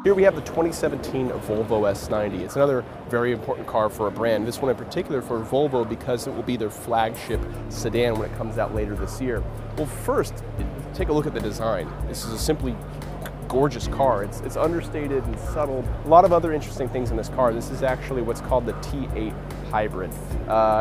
Here we have the 2017 Volvo S90. It's another very important car for a brand. This one in particular for Volvo because it will be their flagship sedan when it comes out later this year. Well, first, take a look at the design. This is a simply gorgeous car. It's understated and subtle. A lot of other interesting things in this car. This is actually what's called the T8 hybrid.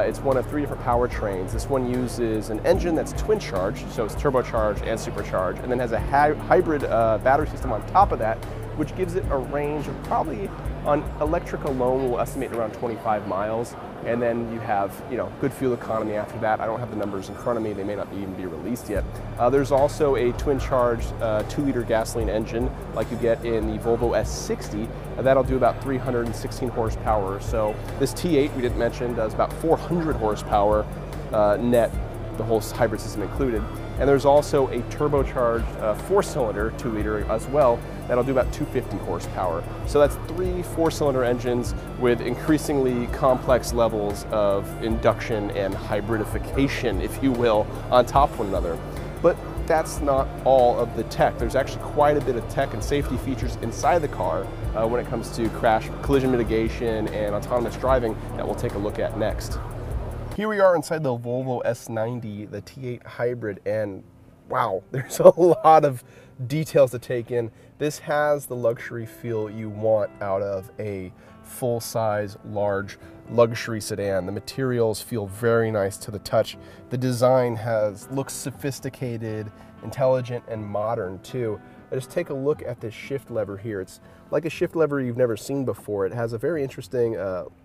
It's one of 3 different powertrains. This one uses an engine that's twin charged, so it's turbocharged and supercharged, and then has a hybrid battery system on top of that, which gives it a range of probably, on electric alone, we'll estimate around 25 miles. And then you have, good fuel economy after that. I don't have the numbers in front of me. They may not even be released yet. There's also a twin-charged 2-liter gasoline engine like you get in the Volvo S90. That'll do about 316 horsepower. So this T8 we didn't mention does about 400 horsepower net, the whole hybrid system included. And there's also a turbocharged 4-cylinder 2-liter as well. That'll do about 250 horsepower. So that's 3 4-cylinder engines with increasingly complex levels of induction and hybridification, if you will, on top of one another. But that's not all of the tech. There's actually quite a bit of tech and safety features inside the car when it comes to collision mitigation and autonomous driving that we'll take a look at next. Here we are inside the Volvo S90, the T8 hybrid, and wow, there's a lot of details to take in. This has the luxury feel you want out of a full-size, large luxury sedan. The materials feel very nice to the touch. The design looks sophisticated, intelligent, and modern too. Just take a look at this shift lever here. It's like a shift lever you've never seen before. It has a very interesting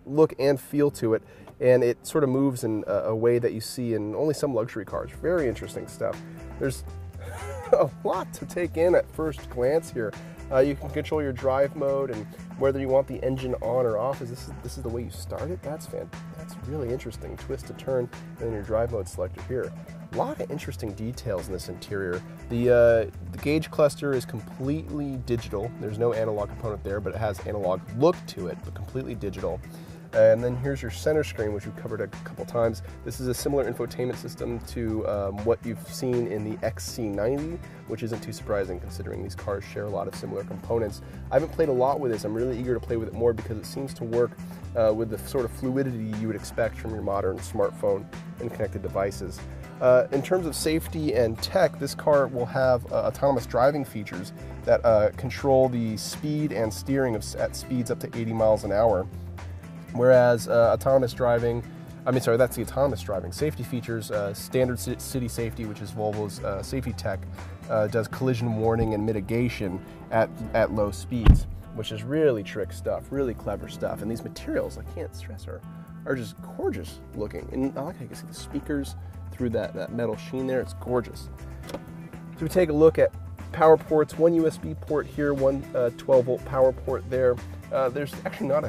look and feel to it, and it sort of moves in a way that you see in only some luxury cars. Very interesting stuff. There's a lot to take in at first glance here. You can control your drive mode and whether you want the engine on or off. This is the way you start it? That's really interesting. Twist to turn, and then your drive mode selector here. A lot of interesting details in this interior. The gauge cluster is completely digital. There's no analog component there, but it has analog look to it, but completely digital. And then here's your center screen, which we've covered a couple times. This is a similar infotainment system to what you've seen in the XC90, which isn't too surprising considering these cars share a lot of similar components. I haven't played a lot with this. I'm really eager to play with it more because it seems to work with the sort of fluidity you would expect from your modern smartphone and connected devices. In terms of safety and tech, this car will have autonomous driving features that control the speed and steering at speeds up to 80 miles an hour. Whereas autonomous driving, that's the autonomous driving. Safety features, standard city safety, which is Volvo's safety tech, does collision warning and mitigation at low speeds, which is really trick stuff, really clever stuff. And these materials, I can't stress, are just gorgeous looking. And I like how you can see the speakers through that metal sheen there. It's gorgeous. So we take a look at power ports, one USB port here, one 12-volt power port there. There's actually not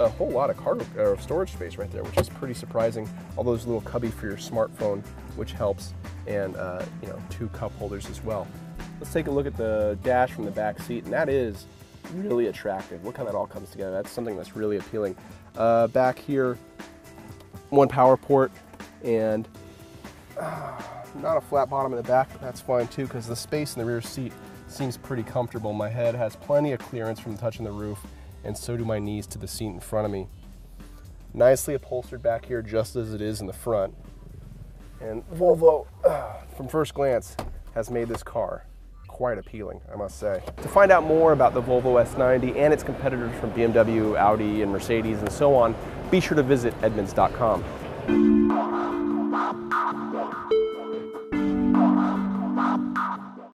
a whole lot of cargo or storage space right there, which is pretty surprising. All those little cubby for your smartphone, which helps, and 2 cup holders as well. Let's take a look at the dash from the back seat, and that is really attractive. Look how that all comes together. That's something that's really appealing. Back here, one power port, and not a flat bottom in the back, but that's fine too, because the space in the rear seat seems pretty comfortable. My head has plenty of clearance from touching the roof, and so do my knees to the seat in front of me. Nicely upholstered back here, just as it is in the front. And Volvo, from first glance, has made this car quite appealing, I must say. To find out more about the Volvo S90 and its competitors from BMW, Audi, and Mercedes, and so on, be sure to visit Edmunds.com.